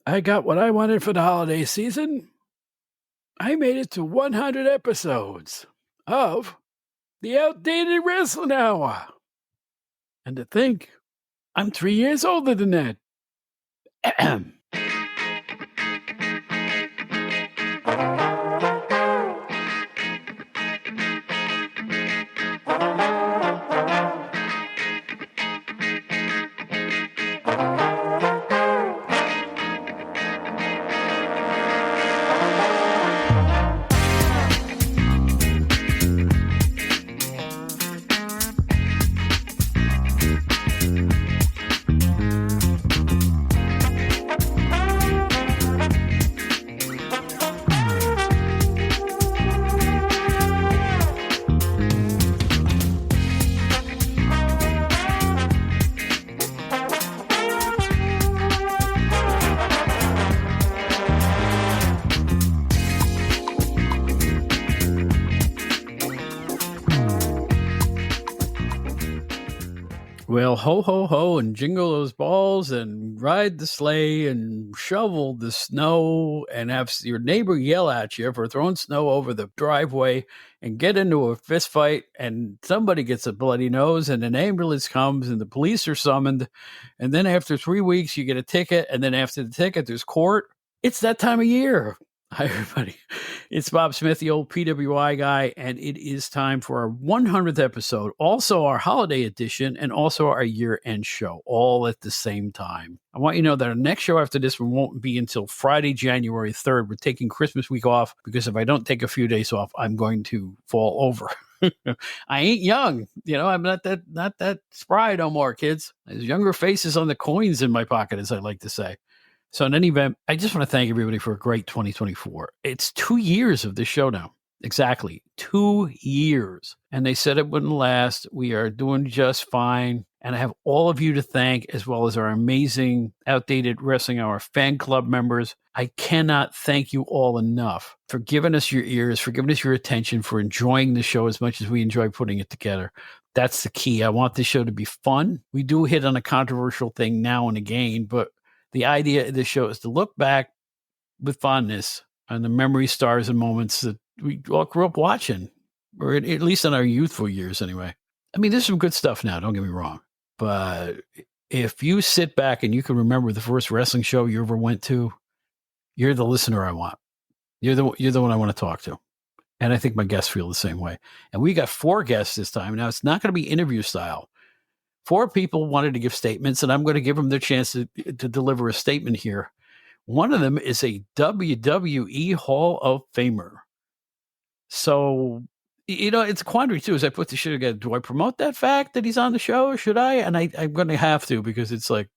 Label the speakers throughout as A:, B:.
A: I got what I wanted for the holiday season. I made it to 100 episodes of the Outdated Wrestling Hour. And to think, I'm 3 years older than that. Well, ho, ho, ho, and jingle those balls and ride the sleigh and shovel the snow and have your neighbor yell at you for throwing snow over the driveway and get into a fist fight and somebody gets a bloody nose and an ambulance comes and the police are summoned. And then after 3 weeks, you get a ticket. And then after the ticket, there's court. It's that time of year. Hi, everybody. It's Bob Smith, the old PWI guy, and it is time for our 100th episode, also our holiday edition, and also our year-end show, all at the same time. I want you to know that our next show after this one won't be until Friday, January 3rd. We're taking Christmas week off because if I don't take a few days off, I'm going to fall over. I ain't young. I'm not that spry no more, kids. There's younger faces on the coins in my pocket, as I like to say. So in any event, I just want to thank everybody for a great 2024. It's 2 years of this show now. Exactly. 2 years. And they said it wouldn't last. We are doing just fine. And I have all of you to thank, as well as our amazing Outdated Wrestling Hour fan club members. I cannot thank you all enough for giving us your ears, for giving us your attention, for enjoying the show as much as we enjoy putting it together. That's the key. I want this show to be fun. We do hit on a controversial thing now and again, but the idea of this show is to look back with fondness on the memory stars and moments that we all grew up watching, or at least in our youthful years anyway. I mean, there's some good stuff now, don't get me wrong. But if you sit back and you can remember the first wrestling show you ever went to, you're the listener I want. You're the one I want to talk to. And I think my guests feel the same way. And we got 4 guests this time. Now, it's not going to be interview style. 4 people wanted to give statements, and I'm going to give them their chance to deliver a statement here. One of them is a WWE Hall of Famer. So, it's a quandary, too, as I put the show together. Do I promote that fact that he's on the show, or should I? And I'm going to have to, because it's going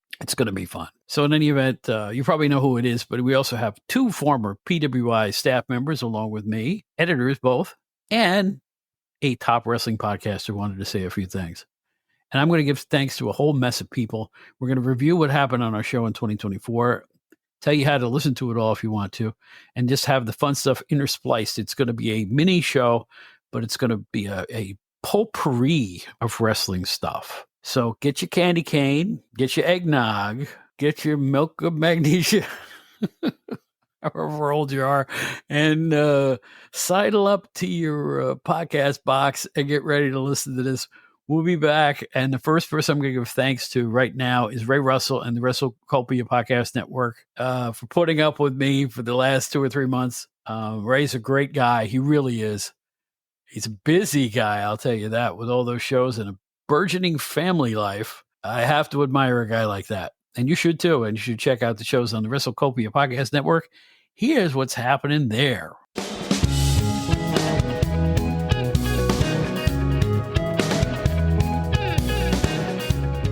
A: to be fun. So in any event, you probably know who it is, but we also have 2 former PWI staff members along with me, editors both, and a top wrestling podcaster who wanted to say a few things. And I'm going to give thanks to a whole mess of people. We're going to review what happened on our show in 2024, tell you how to listen to it all if you want to, and just have the fun stuff interspliced. It's going to be a mini show, but it's going to be a potpourri of wrestling stuff. So get your candy cane, get your eggnog, get your milk of magnesia, however old you are, and sidle up to your podcast box and get ready to listen to this. We'll be back, and the first person I'm going to give thanks to right now is Ray Russell and the WrestleCopia Podcast Network for putting up with me for the last 2 or 3 months. Ray's a great guy. He really is. He's a busy guy, I'll tell you that, with all those shows and a burgeoning family life. I have to admire a guy like that, and you should too, and you should check out the shows on the WrestleCopia Podcast Network. Here's what's happening there.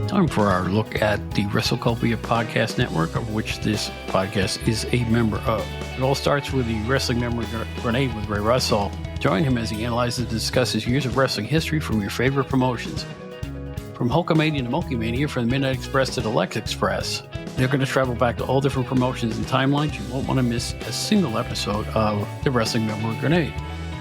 A: Time for our look at the WrestleCopia Podcast Network, of which this podcast is a member of. It all starts with the wrestling memory grenade with Ray Russell. Join him as he analyzes and discusses years of wrestling history from your favorite promotions. From Hulkamania to Multimania, from the Midnight Express to the Lex Express. They're going to travel back to all different promotions and timelines. You won't want to miss a single episode of the Wrestling Memory Grenade.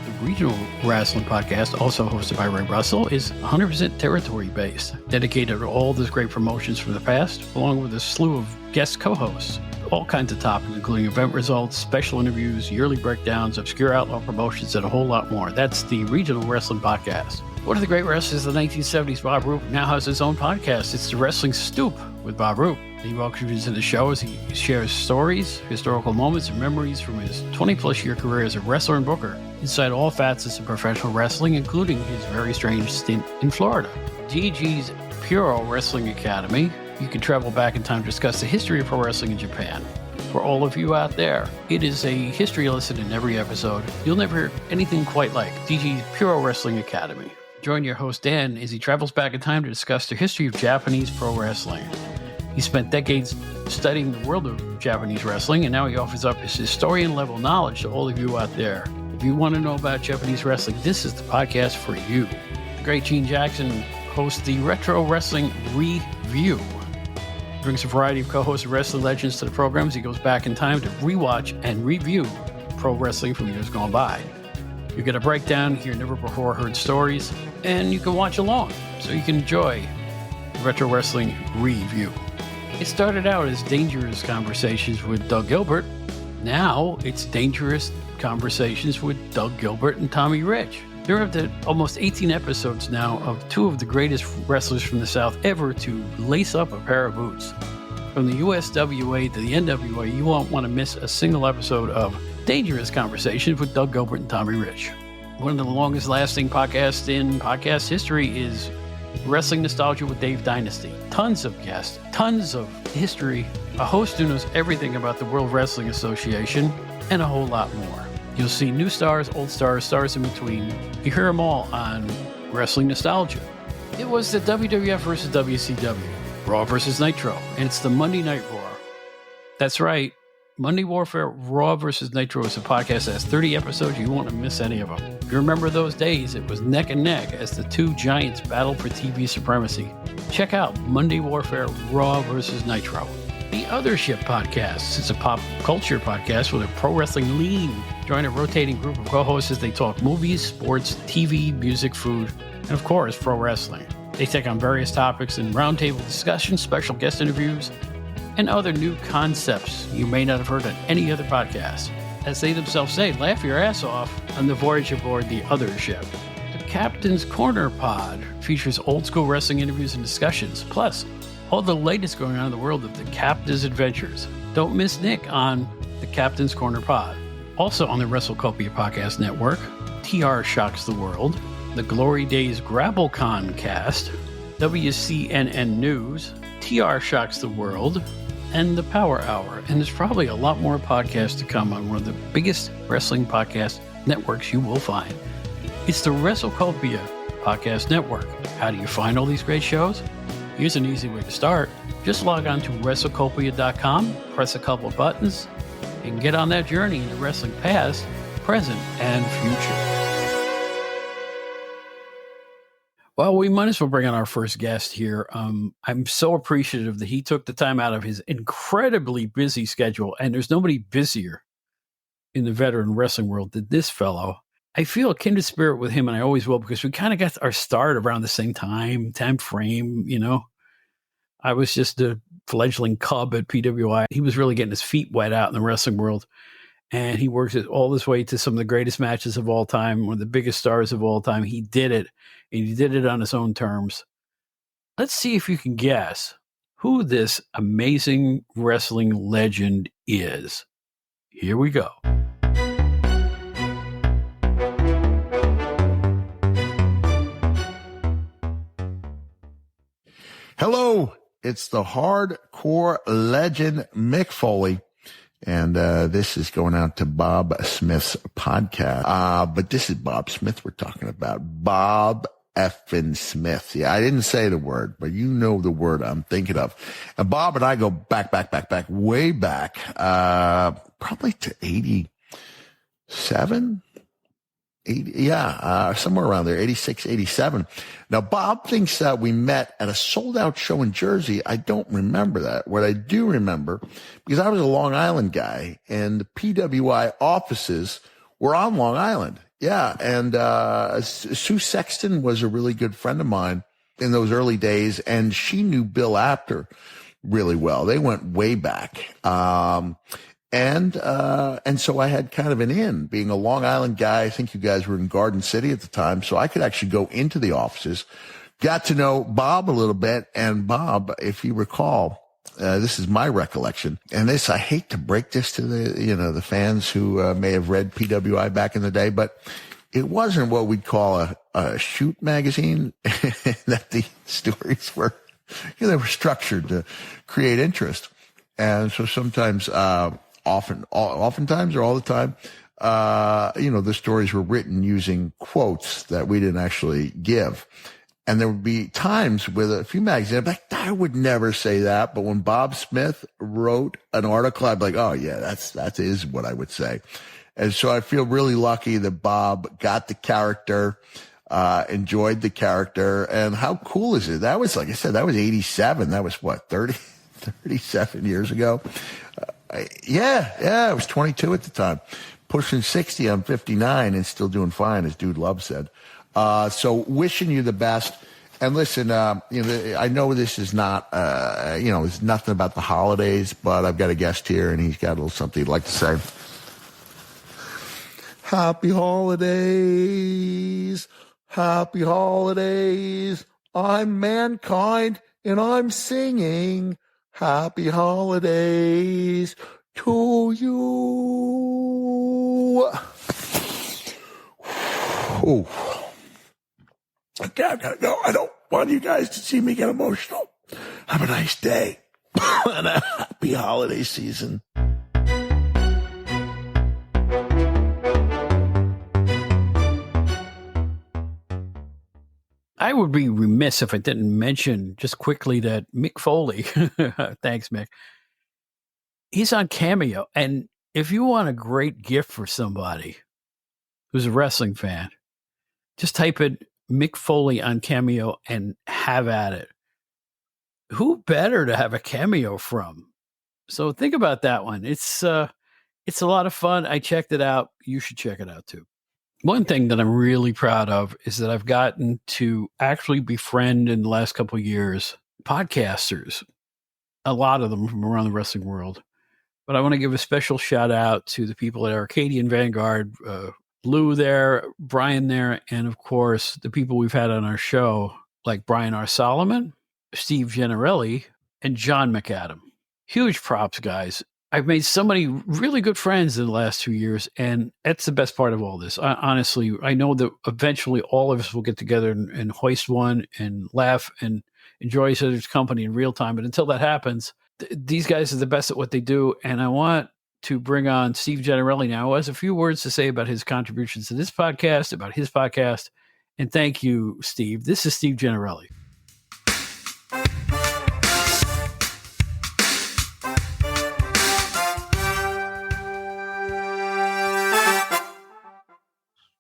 A: The regional wrestling podcast, also hosted by Ray Russell, is 100% territory-based, dedicated to all those great promotions from the past, along with a slew of guest co-hosts. All kinds of topics, including event results, special interviews, yearly breakdowns, obscure outlaw promotions, and a whole lot more. That's the Regional Wrestling Podcast. One of the great wrestlers of the 1970s, Bob Roop, now has his own podcast. It's The Wrestling Stoop with Bob Roop. He welcomes you to the show as he shares stories, historical moments, and memories from his 20-plus year career as a wrestler and booker inside all facets of professional wrestling, including his very strange stint in Florida. DG's Puro Wrestling Academy. You can travel back in time to discuss the history of pro wrestling in Japan. For all of you out there, it is a history lesson in every episode. You'll never hear anything quite like DG's Puro Wrestling Academy. Join your host, Dan, as he travels back in time to discuss the history of Japanese pro wrestling. He spent decades studying the world of Japanese wrestling, and now he offers up his historian-level knowledge to all of you out there. If you want to know about Japanese wrestling, this is the podcast for you. The great Gene Jackson hosts the Retro Wrestling Review. Brings a variety of co-hosts and wrestling legends to the programs. He goes back in time to rewatch and review pro wrestling from years gone by. You get a breakdown, hear never-before-heard stories, and you can watch along, so you can enjoy the Retro Wrestling Review. It started out as Dangerous Conversations with Doug Gilbert. Now it's Dangerous Conversations with Doug Gilbert and Tommy Rich. They're up to almost 18 episodes now of two of the greatest wrestlers from the South ever to lace up a pair of boots. From the USWA to the NWA, you won't want to miss a single episode of Dangerous Conversations with Doug Gilbert and Tommy Rich. One of the longest lasting podcasts in podcast history is Wrestling Nostalgia with Dave Dynasty. Tons of guests, tons of history, a host who knows everything about the World Wrestling Association, and a whole lot more. You'll see new stars, old stars, stars in between. You hear them all on Wrestling Nostalgia. It was the WWF versus WCW, Raw versus Nitro, and it's the Monday Night Raw. That's right, Monday Warfare Raw versus Nitro is a podcast that has 30 episodes. You won't miss any of them. If you remember those days, it was neck and neck as the two giants battled for TV supremacy. Check out Monday Warfare Raw versus Nitro. The Other Ship Podcast is a pop culture podcast with a pro wrestling lean. Join a rotating group of co-hosts as they talk movies, sports, TV, music, food, and of course, pro wrestling. They take on various topics in roundtable discussions, special guest interviews, and other new concepts you may not have heard on any other podcast. As they themselves say, laugh your ass off on the voyage aboard the Other Ship. The Captain's Corner Pod features old school wrestling interviews and discussions, plus all the latest going on in the world of the Captain's adventures. Don't miss Nick on the Captain's Corner Pod. Also on the WrestleCopia Podcast Network, TR Shocks the World, the Glory Days GrappleCon Cast, WCNN News, TR Shocks the World, and the Power Hour. And there's probably a lot more podcasts to come on one of the biggest wrestling podcast networks you will find. It's the WrestleCopia Podcast Network. How do you find all these great shows? Here's an easy way to start. Just log on to WrestleCopia.com, press a couple of buttons, and get on that journey into wrestling past, present, and future. Well, we might as well bring on our first guest here. I'm so appreciative that he took the time out of his incredibly busy schedule, and there's nobody busier in the veteran wrestling world than this fellow. I feel a kindred spirit with him, and I always will, because we kind of got our start around the same time frame, you know. I was just a fledgling cub at PWI. He was really getting his feet wet out in the wrestling world, and he worked it all this way to some of the greatest matches of all time, one of the biggest stars of all time. He did it, and he did it on his own terms. Let's see if you can guess who this amazing wrestling legend is. Here we go.
B: Hello, it's the hardcore legend Mick Foley, and this is going out to Bob Smith's podcast. But this is Bob Smith we're talking about. Bob effing Smith. Yeah, I didn't say the word, but you know the word I'm thinking of. And Bob and I go back, way back, probably to 87. 80, somewhere around there, 86, 87. Now, Bob thinks we met at a sold-out show in Jersey. I don't remember that. What I do remember, because I was a Long Island guy, and the PWI offices were on Long Island. Yeah. And Sue Sexton was a really good friend of mine in those early days, and she knew Bill Apter really well. They went way back. And so I had kind of an in, being a Long Island guy. I think you guys were in Garden City at the time, so I could actually go into the offices. Got to know Bob a little bit, and Bob, if you recall, this is my recollection, and this, I hate to break this to the fans who may have read PWI back in the day, but it wasn't what we'd call a shoot magazine. That the stories were, they were structured to create interest, and so sometimes, oftentimes or all the time, the stories were written using quotes that we didn't actually give. And there would be times with a few magazines, I'd be like, I would never say that. But when Bob Smith wrote an article, I'd be like, oh yeah, that is what I would say. And so I feel really lucky that Bob got the character, enjoyed the character. And how cool is it? That was, like I said, that was 87. That was what, 37 years ago? I was 22 at the time, pushing 60. I'm 59 and still doing fine, as Dude Love said. So wishing you the best. And listen, I know this is not, it's nothing about the holidays, but I've got a guest here and he's got a little something he'd like to say. Happy holidays. Happy holidays. I'm Mankind and I'm singing happy holidays to you. Oh. Okay, I gotta go. I don't want you guys to see me get emotional. Have a nice day and a happy holiday season.
A: I would be remiss if I didn't mention just quickly that Mick Foley, thanks, Mick, he's on Cameo. And if you want a great gift for somebody who's a wrestling fan, just type in Mick Foley on Cameo and have at it. Who better to have a cameo from? So think about that one. It's a lot of fun. I checked it out. You should check it out too. One thing that I'm really proud of is that I've gotten to actually befriend in the last couple of years podcasters, a lot of them from around the wrestling world. But I want to give a special shout out to the people at Arcadian Vanguard, Lou there, Brian there, and of course, the people we've had on our show, like Brian R. Solomon, Steve Gennarelli, and John McAdam. Huge props, guys. I've made so many really good friends in the last 2 years, and that's the best part of all this. Honestly, I know that eventually all of us will get together and hoist one and laugh and enjoy each other's company in real time. But until that happens, these guys are the best at what they do, and I want to bring on Steve Gennarelli now, who has a few words to say about his contributions to this podcast, about his podcast. And thank you, Steve. This is Steve Gennarelli.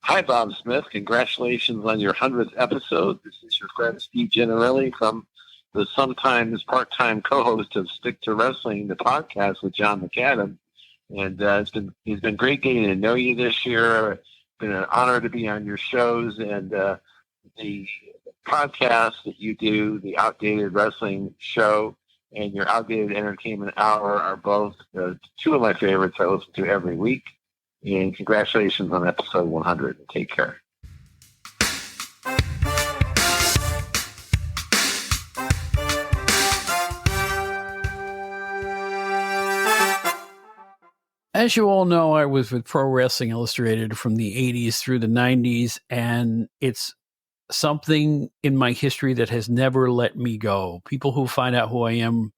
C: Hi, Bob Smith. Congratulations on your 100th episode. This is your friend Steve Gennarelli from the sometimes part-time co-host of Stick to Wrestling, the podcast with John McAdam. And it's been great getting to know you this year. It's been an honor to be on your shows, and the podcast that you do, the Outdated Wrestling Show and your Outdated Entertainment Hour, are both two of my favorites I listen to every week. And congratulations on episode 100. Take care.
A: As you all know, I was with Pro Wrestling Illustrated from the 80s through the 90s, and it's something in my history that has never let me go. People who find out who I am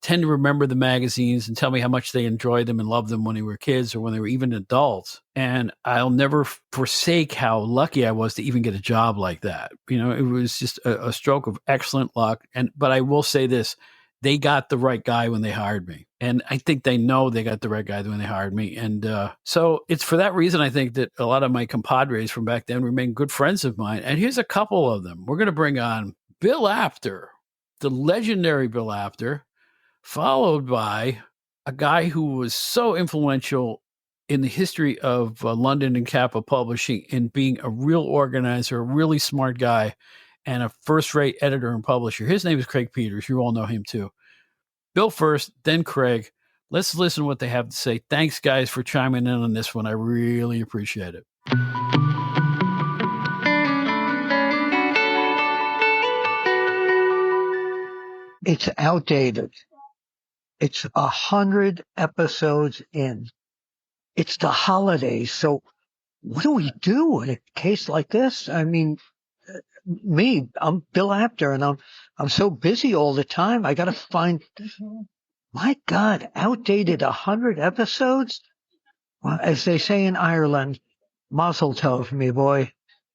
A: tend to remember the magazines and tell me how much they enjoyed them and loved them when they were kids or when they were even adults. And I'll never forsake how lucky I was to even get a job like that. You know, it was just a stroke of excellent luck. But I will say this, they got the right guy when they hired me. And I think they know they got the right guy when they hired me. And so it's for that reason, I think, that a lot of my compadres from back then remain good friends of mine. And here's a couple of them. We're going to bring on Bill Apter, the legendary Bill Apter, followed by a guy who was so influential in the history of London and Kappa Publishing in being a real organizer, a really smart guy, and a first-rate editor and publisher. His name is Craig Peters. You all know him too. Bill first, then Craig. Let's listen to what they have to say. Thanks, guys, for chiming in on this one. I really appreciate it.
D: It's outdated. It's 100 episodes in. It's the holidays. So what do we do in a case like this? I mean, I'm Bill Apter, and I'm so busy all the time. I got to find, my God, outdated 100 episodes? Well, as they say in Ireland, mazel tov, me boy.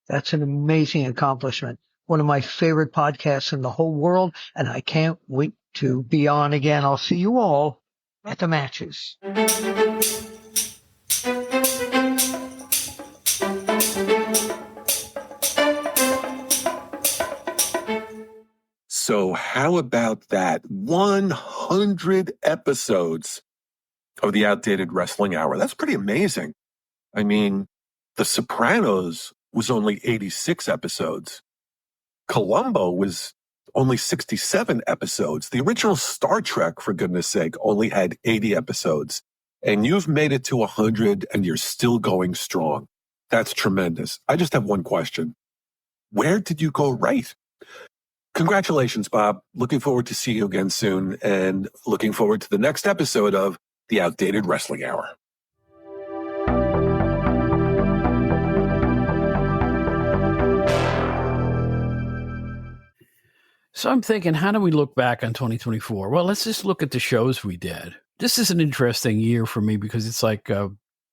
D: That's an amazing accomplishment. One of my favorite podcasts in the whole world, and I can't wait to be on again. I'll see you all at the matches.
E: So how about that 100 episodes of the Outdated Wrestling Hour? That's pretty amazing. I mean, The Sopranos was only 86 episodes. Columbo was only 67 episodes. The original Star Trek, for goodness sake, only had 80 episodes. And you've made it to 100 and you're still going strong. That's tremendous. I just have one question. Where did you go right? Congratulations, Bob. Looking forward to seeing you again soon and looking forward to the next episode of The Outdated Wrestling Hour.
A: So I'm thinking, how do we look back on 2024? Well, let's just look at the shows we did. This is an interesting year for me because it's like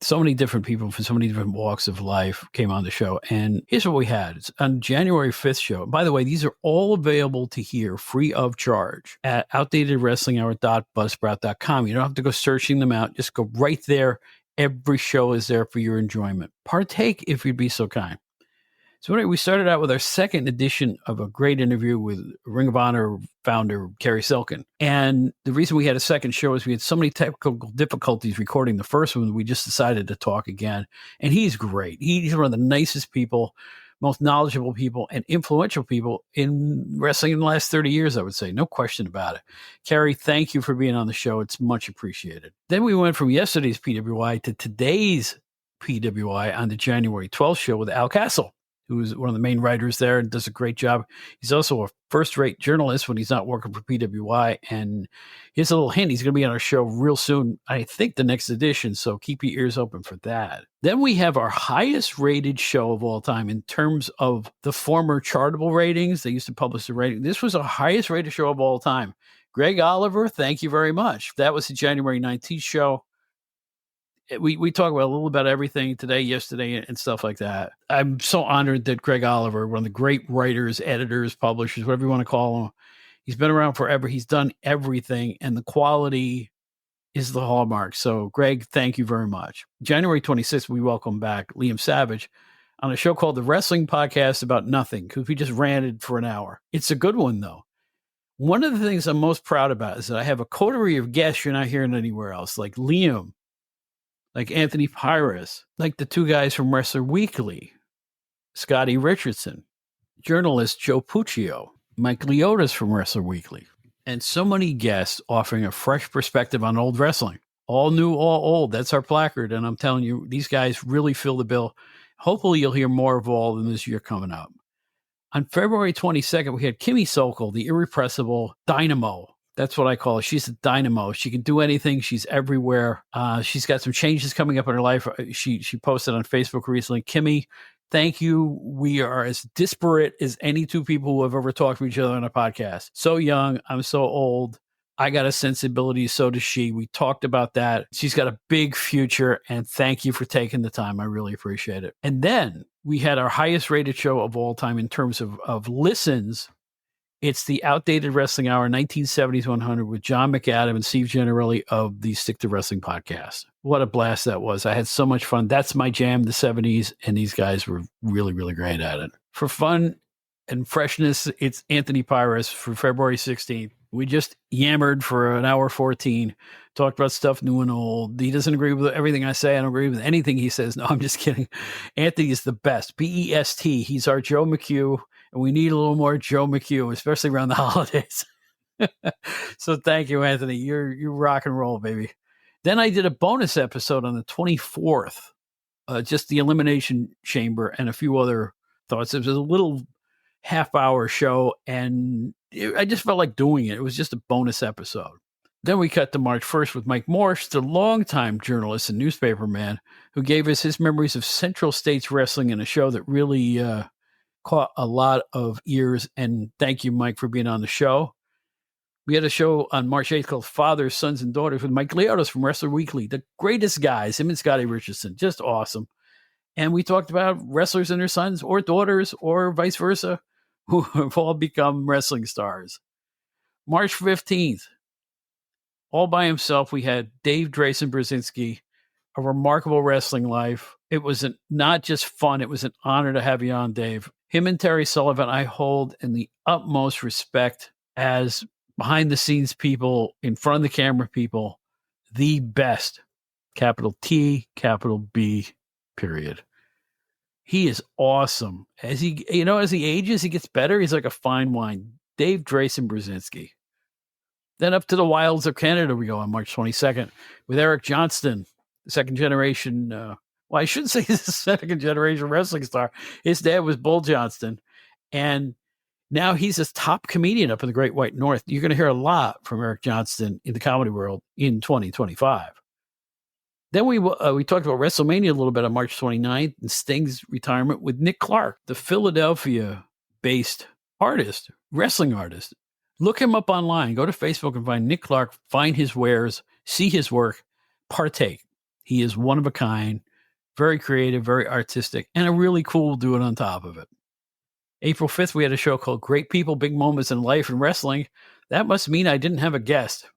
A: so many different people from so many different walks of life came on the show. And here's what we had. It's on January 5th show. By the way, these are all available to hear free of charge at outdatedwrestlinghour.buzzsprout.com. You don't have to go searching them out. Just go right there. Every show is there for your enjoyment. Partake if you'd be so kind. So anyway, we started out with our second edition of a great interview with Ring of Honor founder Kerry Silkin. And the reason we had a second show is we had so many technical difficulties recording the first one, we just decided to talk again. And he's great. He's one of the nicest people, most knowledgeable people, and influential people in wrestling in the last 30 years, I would say. No question about it. Kerry, thank you for being on the show. It's much appreciated. Then we went from yesterday's PWI to today's PWI on the January 12th show with Al Castle, who's one of the main writers there and does a great job. He's also a first-rate journalist when he's not working for PWI. And here's a little hint. He's going to be on our show real soon, I think the next edition, so keep your ears open for that. Then we have our highest-rated show of all time in terms of the former Chartable ratings. They used to publish the rating. This was our highest-rated show of all time. Greg Oliver, thank you very much. That was the January 19th show. We talk about a little about everything today, yesterday, and stuff like that. I'm so honored that Greg Oliver, one of the great writers, editors, publishers, whatever you want to call him, he's been around forever. He's done everything, and the quality is the hallmark. So, Greg, thank you very much. January 26th, we welcome back Liam Savage on a show called The Wrestling Podcast About Nothing, because we just ranted for an hour. It's a good one, though. One of the things I'm most proud about is that I have a coterie of guests you're not hearing anywhere else, like Liam, like Anthony Pyrus, like the two guys from Wrestler Weekly, Scotty Richardson, journalist Joe Puccio, Mike Leotis from Wrestler Weekly, and so many guests offering a fresh perspective on old wrestling. All new, all old. That's our placard. And I'm telling you, these guys really fill the bill. Hopefully you'll hear more of all of them this year coming up. On February 22nd, we had Kimmy Sokol, the irrepressible dynamo. That's what I call her. She's a dynamo. She can do anything. She's everywhere. She's got some changes coming up in her life. She posted on Facebook recently. Kimmy, thank you. We are as disparate as any two people who have ever talked to each other on a podcast. So young. I'm so old. I got a sensibility. So does she. We talked about that. She's got a big future. And thank you for taking the time. I really appreciate it. And then we had our highest rated show of all time in terms of listens. It's the Outdated Wrestling Hour 1970s 100 with John McAdam and Steve Gennarelli of the Stick to Wrestling podcast. What a blast that was. I had so much fun. That's my jam, the 70s, and these guys were really, really great at it. For fun and freshness, it's Anthony Pyrus for February 16th. We just yammered for an hour 14, talked about stuff new and old. He doesn't agree with everything I say. I don't agree with anything he says. No, I'm just kidding. Anthony is the best. BEST. He's our Joe McHugh, and we need a little more Joe McHugh, especially around the holidays. So thank you, Anthony. You're rock and roll, baby. Then I did a bonus episode on the 24th, just the Elimination Chamber and a few other thoughts. It was a little half-hour show, and I just felt like doing it. It was just a bonus episode. Then we cut to March 1st with Mike Morse, the longtime journalist and newspaper man, who gave us his memories of Central States Wrestling in a show that really caught a lot of ears. And thank you, Mike, for being on the show. We had a show on March 8th called Fathers, Sons, and Daughters with Mike Leotis from Wrestler Weekly. The greatest guys, him and Scotty Richardson, just awesome. And we talked about wrestlers and their sons or daughters or vice versa who have all become wrestling stars. March 15th, all by himself, we had Dave Drayson Brzezinski, A Remarkable Wrestling Life. It was not just fun, it was an honor to have you on, Dave. Him and Terry Sullivan, I hold in the utmost respect as behind-the-scenes people, in front of the camera people, the best. Capital T, capital B, period. He is awesome. As he ages, he gets better. He's like a fine wine. Dave Drayson Brzezinski. Then up to the wilds of Canada we go on March 22nd with Eric Johnston, the second generation. Well, I shouldn't say he's a second generation wrestling star. His dad was Bull Johnston, and now he's a top comedian up in the Great White North. You're going to hear a lot from Eric Johnston in the comedy world in 2025. Then we talked about WrestleMania a little bit on March 29th and Sting's retirement with Nick Clark, the Philadelphia-based artist, wrestling artist. Look him up online. Go to Facebook and find Nick Clark, find his wares, see his work, partake. He is one of a kind, very creative, very artistic, and a really cool dude on top of it. April 5th, we had a show called Great People, Big Moments in Life and Wrestling. That must mean I didn't have a guest.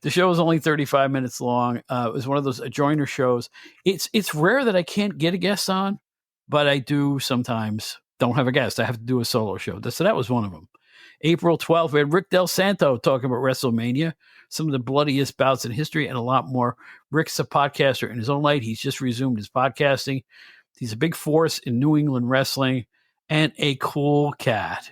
A: The show was only 35 minutes long. It was one of those adjoiner shows. It's rare that I can't get a guest on, but I do sometimes don't have a guest. I have to do a solo show. So that was one of them. April 12th, we had Rick Del Santo talking about WrestleMania, some of the bloodiest bouts in history, and a lot more. Rick's a podcaster in his own right. He's just resumed his podcasting. He's a big force in New England wrestling and a cool cat.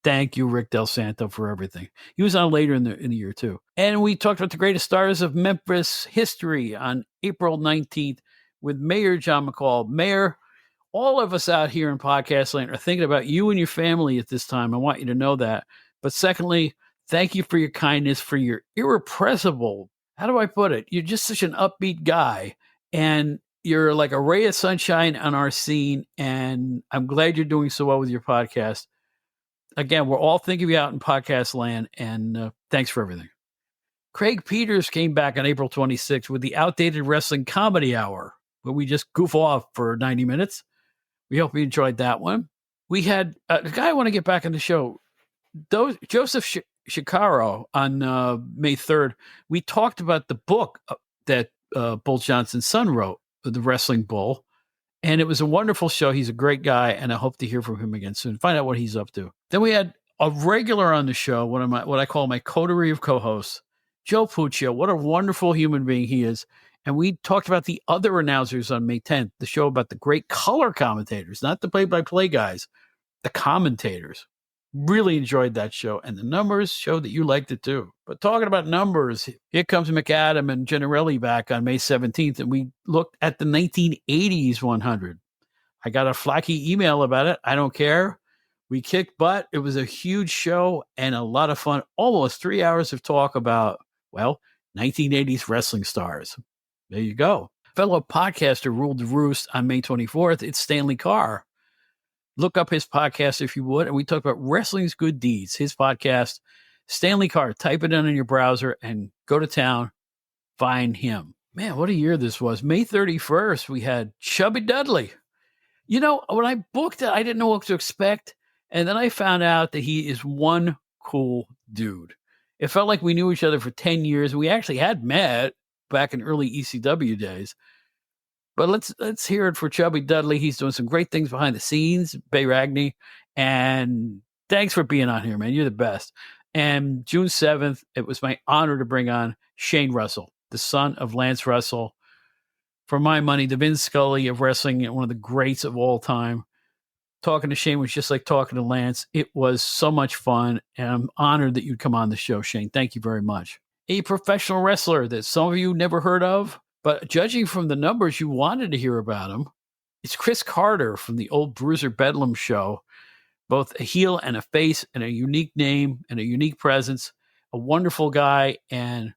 A: Thank you, Rick Del Santo, for everything. He was on later in the year, too. And we talked about the greatest stars of Memphis history on April 19th with Mayor John McCall. Mayor, all of us out here in podcast land are thinking about you and your family at this time. I want you to know that. But secondly, thank you for your kindness, for your irrepressible, how do I put it? You're just such an upbeat guy. And you're like a ray of sunshine on our scene. And I'm glad you're doing so well with your podcast. Again, we're all thinking of you out in podcast land, and thanks for everything. Craig Peters came back on April 26th with the Outdated Wrestling Comedy Hour, where we just goof off for 90 minutes. We hope you enjoyed that one. We had a guy I want to get back on the show, Joseph Shikaro, on May 3rd. We talked about the book that Bull Johnson's son wrote, The Wrestling Bull. And it was a wonderful show. He's a great guy, and I hope to hear from him again soon. Find out what he's up to. Then we had a regular on the show, what I call my coterie of co-hosts, Joe Puccio. What a wonderful human being he is. And we talked about the other announcers on May 10th, the show about the great color commentators, not the play-by-play guys, the commentators. Really enjoyed that show, and the numbers show that you liked it too. But talking about numbers, here comes McAdam and Gennarelli back on May 17th, and we looked at the 1980s 100. I got a flaky email about it. I don't care. We kicked butt. It was a huge show and a lot of fun. Almost 3 hours of talk about, 1980s wrestling stars. There you go. Fellow podcaster ruled the roost on May 24th. It's Stanley Carr. Look up his podcast if you would. And we talk about Wrestling's Good Deeds, his podcast. Stanley Carr, type it in your browser and go to town. Find him. Man, what a year this was. May 31st, we had Chubby Dudley. You know, when I booked it, I didn't know what to expect. And then I found out that he is one cool dude. It felt like we knew each other for 10 years. We actually had met back in early ECW days. But let's hear it for Chubby Dudley. He's doing some great things behind the scenes, Bay Ragney. And thanks for being on here, man. You're the best. And June 7th, it was my honor to bring on Shane Russell, the son of Lance Russell. For my money, the Vin Scully of wrestling, one of the greats of all time. Talking to Shane was just like talking to Lance. It was so much fun, and I'm honored that you'd come on the show, Shane. Thank you very much. A professional wrestler that some of you never heard of, but judging from the numbers, you wanted to hear about him. It's Chris Carter from the old Bruiser Bedlam show. Both a heel and a face and a unique name and a unique presence. A wonderful guy, and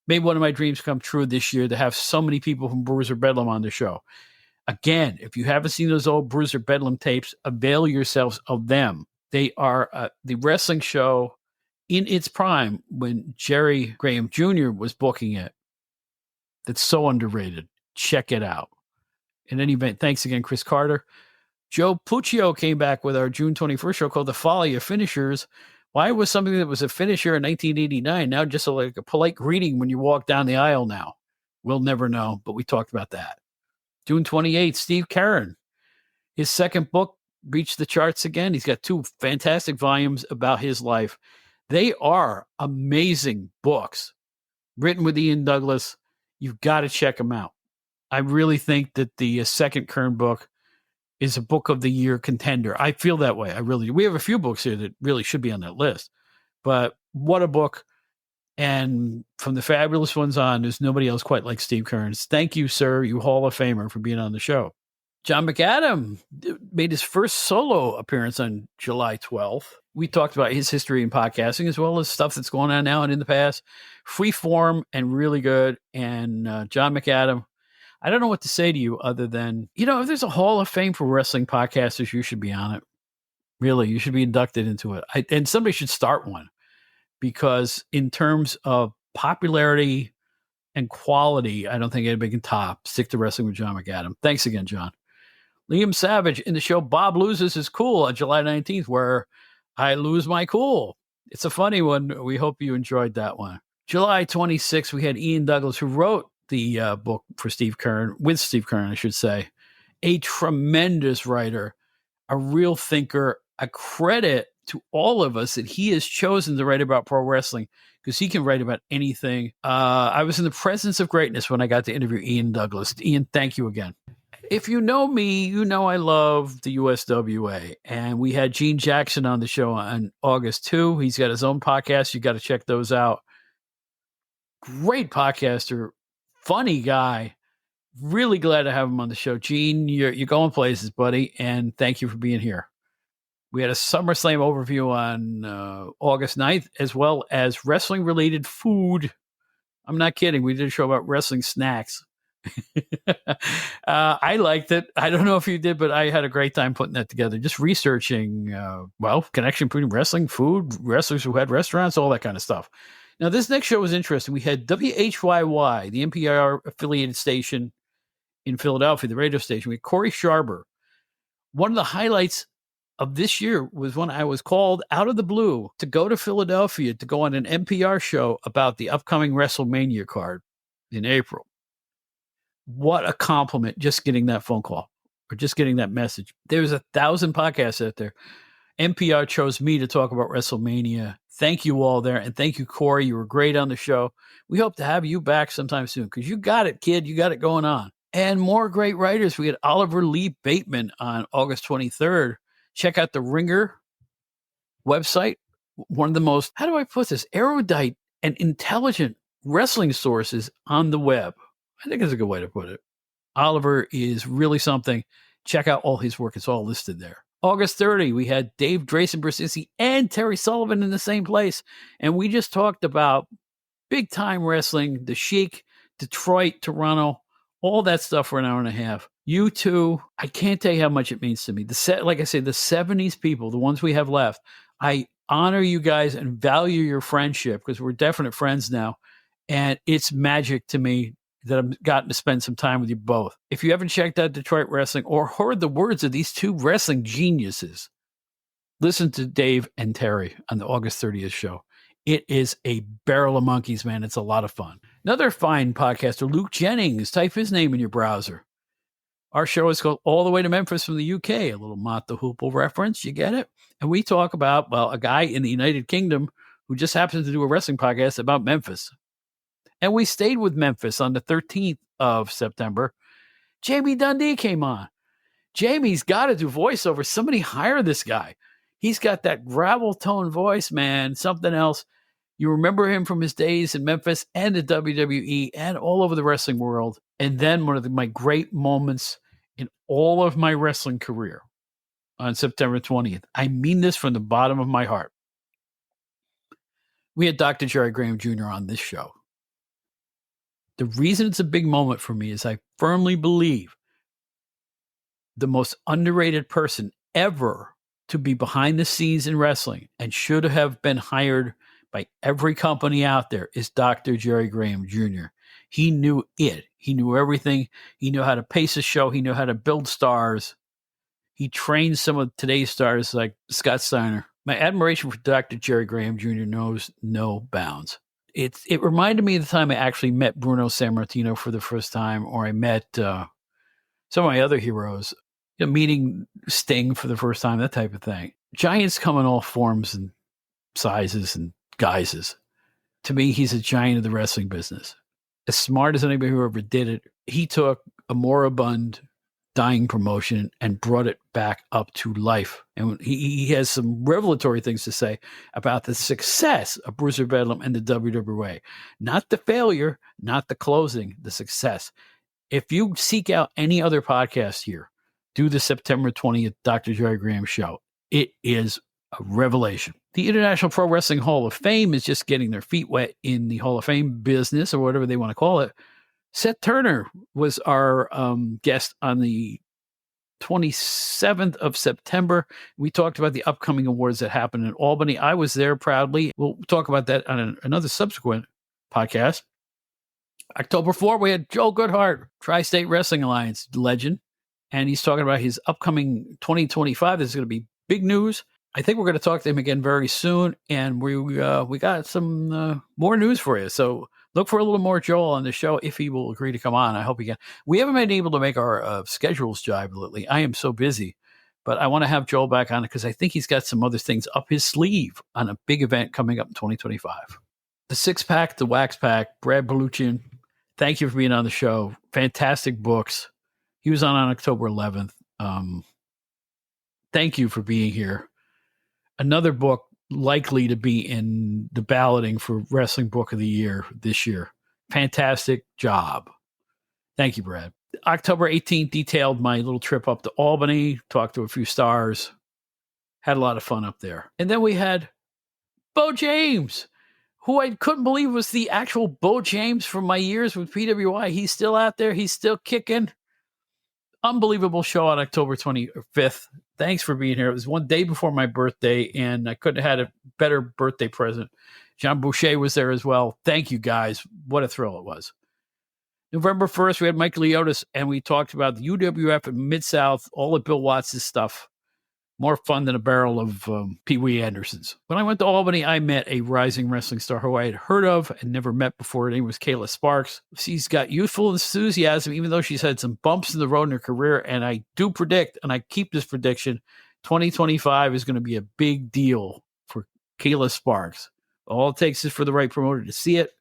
A: made one of my dreams come true this year to have so many people from Bruiser Bedlam on the show. Again, if you haven't seen those old Bruiser Bedlam tapes, avail yourselves of them. They are the wrestling show in its prime when Jerry Graham Jr. was booking it. That's so underrated. Check it out. In any event, thanks again, Chris Carter. Joe Puccio came back with our June 21st show called The Folly of Finishers. Why was something that was a finisher in 1989 now just like a polite greeting when you walk down the aisle now? We'll never know, but we talked about that. June 28th, Steve Karen. His second book reached the charts again. He's got 2 fantastic volumes about his life. They are amazing books written with Ian Douglas. You've got to check them out. I really think that the second Kern book is a book of the year contender. I feel that way. I really do. We have a few books here that really should be on that list, but what a book. And from the fabulous ones on, there's nobody else quite like Steve Kearns. Thank you, sir, you Hall of Famer, for being on the show. John McAdam made his first solo appearance on July 12th. We talked about his history in podcasting as well as stuff that's going on now and in the past. Free form and really good. And John McAdam, I don't know what to say to you other than, if there's a Hall of Fame for wrestling podcasters, you should be on it. Really, you should be inducted into it. And somebody should start one, because in terms of popularity and quality, I don't think anybody can top Stick to Wrestling with John McAdam. Thanks again, John. Liam Savage in the show Bob Loses His Cool on July 19th, where I lose my cool. It's a funny one. We hope you enjoyed that one. July 26th, we had Ian Douglas, who wrote the book for Steve Kern, with Steve Kern, I should say. A tremendous writer, a real thinker, a credit to all of us that he has chosen to write about pro wrestling, because he can write about anything. I was in the presence of greatness when I got to interview Ian Douglas. Ian, thank you again. If you know me, you know I love the USWA. And we had Gene Jackson on the show on August 2. He's got his own podcast. You got to check those out. Great podcaster, funny guy. Really glad to have him on the show. Gene, you're going places, buddy, and thank you for being here. We had a SummerSlam overview on August 9th, as well as wrestling-related food. I'm not kidding. We did a show about wrestling snacks. I liked it. I don't know if you did, but I had a great time putting that together. Just researching, connection between wrestling, food, wrestlers who had restaurants, all that kind of stuff. Now, this next show was interesting. We had WHYY, the NPR-affiliated station in Philadelphia, the radio station. We had Corey Sharber. One of the highlights of this year was when I was called out of the blue to go to Philadelphia to go on an NPR show about the upcoming WrestleMania card in April. What a compliment, just getting that phone call or just getting that message. There's 1,000 podcasts out there. NPR chose me to talk about WrestleMania. Thank you all there. And thank you, Corey. You were great on the show. We hope to have you back sometime soon, because you got it, kid. You got it going on. And more great writers. We had Oliver Lee Bateman on August 23rd. Check out the Ringer website. One of the most, how do I put this, erudite and intelligent wrestling sources on the web. I think that's a good way to put it. Oliver is really something. Check out all his work. It's all listed there. August 30, we had Dave Drayson-Brzezinski and Terry Sullivan in the same place. And we just talked about big-time wrestling, the Sheik, Detroit, Toronto, all that stuff for an hour and a half. You two, I can't tell you how much it means to me. Like I say, the 70s people, the ones we have left, I honor you guys and value your friendship, because we're definite friends now. And it's magic to me that I've gotten to spend some time with you both. If you haven't checked out Detroit Wrestling or heard the words of these two wrestling geniuses, listen to Dave and Terry on the August 30th show. It is a barrel of monkeys, man. It's a lot of fun. Another fine podcaster, Luke Jennings. Type his name in your browser. Our show is called All the Way to Memphis from the UK, a little Mott the Hoople reference. You get it? And we talk about, a guy in the United Kingdom who just happens to do a wrestling podcast about Memphis. And we stayed with Memphis on the 13th of September. Jamie Dundee came on. Jamie's got to do voiceover. Somebody hire this guy. He's got that gravel tone voice, man, something else. You remember him from his days in Memphis and the WWE and all over the wrestling world. And then one of my great moments in all of my wrestling career on September 20th. I mean this from the bottom of my heart. We had Dr. Jerry Graham Jr. on this show. The reason it's a big moment for me is I firmly believe the most underrated person ever to be behind the scenes in wrestling and should have been hired by every company out there is Dr. Jerry Graham Jr. He knew it. He knew everything. He knew how to pace a show. He knew how to build stars. He trained some of today's stars like Scott Steiner. My admiration for Dr. Jerry Graham Jr. knows no bounds. It reminded me of the time I actually met Bruno Sammartino for the first time, or I met some of my other heroes, meeting Sting for the first time, that type of thing. Giants come in all forms and sizes and guises. To me, he's a giant of the wrestling business. As smart as anybody who ever did it, he took a moribund, dying promotion and brought it back up to life. And he has some revelatory things to say about the success of Bruiser Bedlam and the WWE. Not the failure, not the closing, the success. If you seek out any other podcast here, do the September 20th Dr. Jerry Graham show. It is a revelation. The International Pro Wrestling Hall of Fame is just getting their feet wet in the Hall of Fame business, or whatever they want to call it. Seth Turner was our guest on the 27th of September. We talked about the upcoming awards that happened in Albany. I was there proudly. We'll talk about that on another subsequent podcast. October 4th, we had Joel Goodhart, Tri-State Wrestling Alliance legend, and he's talking about his upcoming 2025. This is going to be big news. I think we're going to talk to him again very soon, and we got some more news for you. So look for a little more Joel on the show if he will agree to come on. I hope he can. We haven't been able to make our schedules jive lately. I am so busy, but I want to have Joel back on it because I think he's got some other things up his sleeve on a big event coming up in 2025. The Six Pack, the Wax Pack, Brad Baluchian, thank you for being on the show. Fantastic books. He was on October 11th. Thank you for being here. Another book likely to be in the balloting for Wrestling Book of the Year this year. Fantastic job. Thank you, Brad. October 18th detailed my little trip up to Albany, talked to a few stars, had a lot of fun up there. And then we had Bo James, who I couldn't believe was the actual Bo James from my years with PWI. He's still out there. He's still kicking. Unbelievable show on October 25th. Thanks for being here. It was one day before my birthday, and I couldn't have had a better birthday present. John Boucher was there as well. Thank you, guys. What a thrill it was. November 1st, we had Mike Leotis, and we talked about the UWF and Mid-South, all of Bill Watts' stuff. More fun than a barrel of Pee Wee Andersons. When I went to Albany, I met a rising wrestling star who I had heard of and never met before. Her name was Kayla Sparks. She's got youthful enthusiasm, even though she's had some bumps in the road in her career. And I do predict, and I keep this prediction, 2025 is going to be a big deal for Kayla Sparks. All it takes is for the right promoter to see it,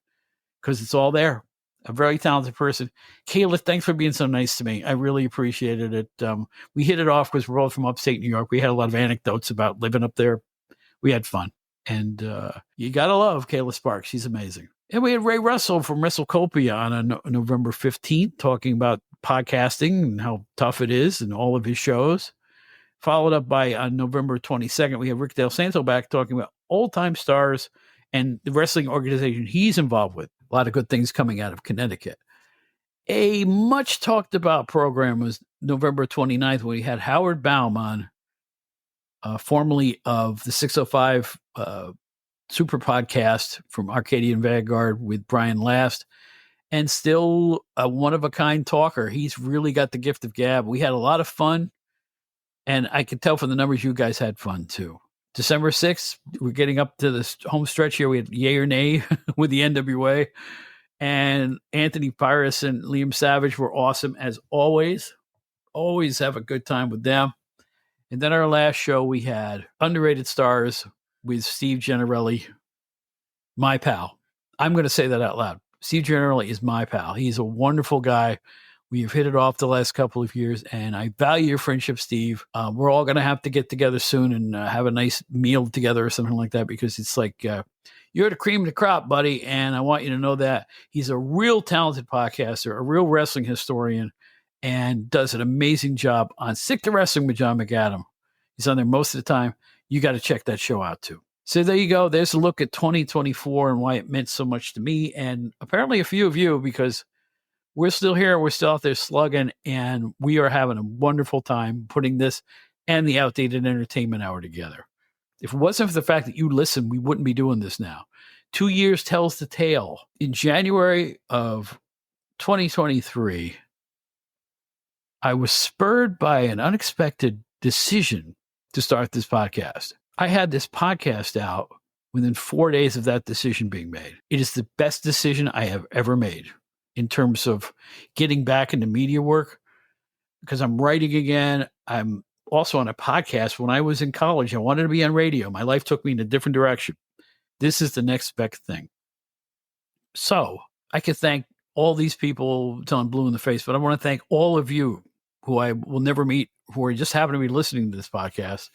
A: because it's all there. A very talented person. Kayla, thanks for being so nice to me. I really appreciated it. We hit it off because we're both from upstate New York. We had a lot of anecdotes about living up there. We had fun. And you got to love Kayla Sparks. She's amazing. And we had Ray Russell from WrestleCopia on November 15th talking about podcasting and how tough it is and all of his shows. Followed up by on November 22nd, we have Rick Del Santo back talking about old-time stars and the wrestling organization he's involved with. A lot of good things coming out of Connecticut. A much talked about program was November 29th when we had Howard Baum on, formerly of the 605 Super Podcast from Arcadian Vanguard with Brian Last, and still a one-of-a-kind talker. He's really got the gift of gab. We had a lot of fun, and I could tell from the numbers you guys had fun too. December 6th, we're getting up to this home stretch here. We had Yay or Nay with the NWA. And Anthony Pyrus and Liam Savage were awesome as always. Always have a good time with them. And then our last show, we had Underrated Stars with Steve Gennarelli my pal. I'm going to say that out loud. Steve Gennarelli is my pal. He's a wonderful guy. We have hit it off the last couple of years, and I value your friendship, Steve. We're all going to have to get together soon and have a nice meal together or something like that, because it's like you're the cream of the crop, buddy, and I want you to know that. He's a real talented podcaster, a real wrestling historian, and does an amazing job on Stick to Wrestling with John McAdam. He's on there most of the time. You got to check that show out, too. So there you go. There's a look at 2024 and why it meant so much to me, and apparently a few of you, because we're still here. We're still out there slugging, and we are having a wonderful time putting this and the Outdated Entertainment Hour together. If it wasn't for the fact that you listen, we wouldn't be doing this now. 2 years tells the tale. In January of 2023, I was spurred by an unexpected decision to start this podcast. I had this podcast out within 4 days of that decision being made. It is the best decision I have ever made in terms of getting back into media work, because I'm writing again. I'm also on a podcast. When I was in college, I wanted to be on radio. My life took me in a different direction. This is the next best thing. So I could thank all these people till I'm blue in the face, but I want to thank all of you who I will never meet, who are just happen to be listening to this podcast.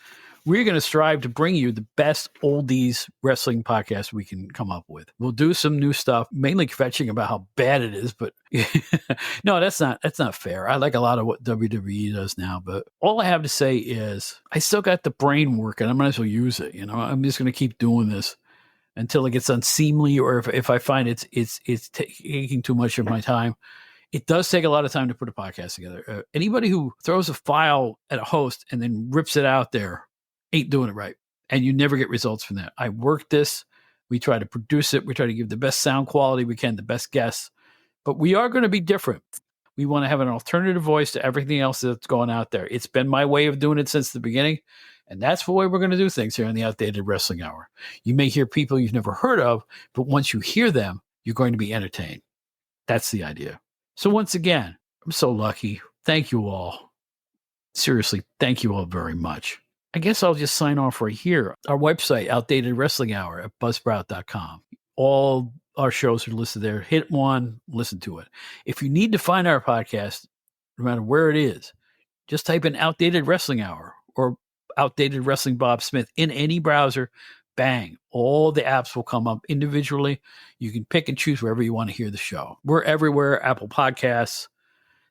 A: We're going to strive to bring you the best oldies wrestling podcast we can come up with. We'll do some new stuff, mainly fetching about how bad it is, but no, that's not fair. I like a lot of what WWE does now, but all I have to say is I still got the brain working. I might as well use it. You know, I'm just going to keep doing this until it gets unseemly, or if I find it's taking too much of my time. It does take a lot of time to put a podcast together. Anybody who throws a file at a host and then rips it out there ain't doing it right. And you never get results from that. I work this. We try to produce it. We try to give the best sound quality we can, the best guests. But we are going to be different. We want to have an alternative voice to everything else that's going out there. It's been my way of doing it since the beginning. And that's the way we're going to do things here in the Outdated Wrestling Hour. You may hear people you've never heard of, but once you hear them, you're going to be entertained. That's the idea. So once again, I'm so lucky. Thank you all. Seriously, thank you all very much. I guess I'll just sign off right here. Our website, Outdated Wrestling Hour at buzzsprout.com. All our shows are listed there. Hit one, listen to it. If you need to find our podcast, no matter where it is, just type in Outdated Wrestling Hour or Outdated Wrestling Bob Smith in any browser. Bang. All the apps will come up individually. You can pick and choose wherever you want to hear the show. We're everywhere. Apple Podcasts,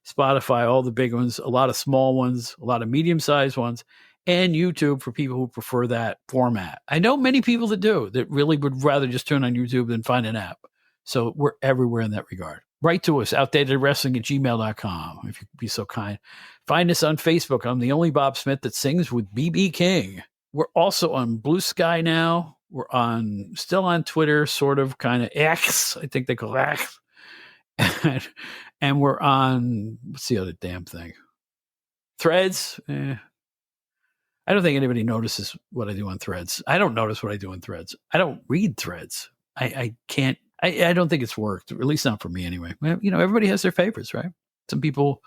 A: Spotify, all the big ones, a lot of small ones, a lot of medium-sized ones, and YouTube for people who prefer that format. I know many people that do, that really would rather just turn on YouTube than find an app. So we're everywhere in that regard. Write to us, outdatedwrestling@gmail.com, if you could be so kind. Find us on Facebook. I'm the only Bob Smith that sings with BB King. We're also on Blue Sky now. We're still on Twitter, sort of, kind of X. I think they call it X. And we're on, what's the other damn thing? Threads. I don't think anybody notices what I do on Threads. I don't notice what I do on Threads. I don't read Threads. I can't. I don't think it's worked, or at least not for me anyway. You know, everybody has their favorites, right? Some people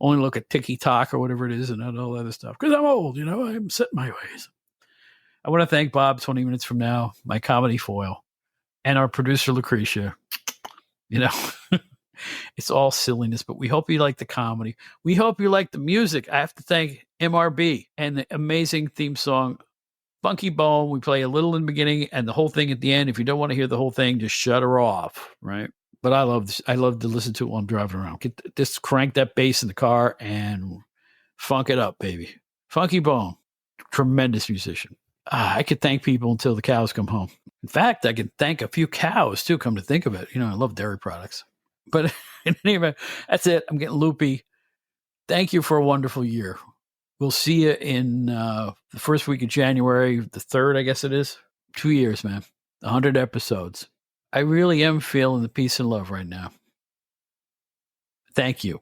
A: only look at TikTok or whatever it is and all that other stuff. Because I'm old, you know, I'm set in my ways. I want to thank Bob, 20 minutes from now, my comedy foil, and our producer, Lucretia. You know, it's all silliness, but we hope you like the comedy. We hope you like the music. I have to thank MRB and the amazing theme song, Funky Bone. We play a little in the beginning and the whole thing at the end. If you don't want to hear the whole thing, just shut her off, right? But I love this. I love to listen to it while I'm driving around. Just crank that bass in the car and funk it up, baby. Funky Bone, tremendous musician. I could thank people until the cows come home. In fact, I could thank a few cows too, come to think of it. You know, I love dairy products. But in any event, that's it. I'm getting loopy. Thank you for a wonderful year. We'll see you in the first week of January, the 3rd, I guess it is. 2 years, man. 100 episodes. I really am feeling the peace and love right now. Thank you.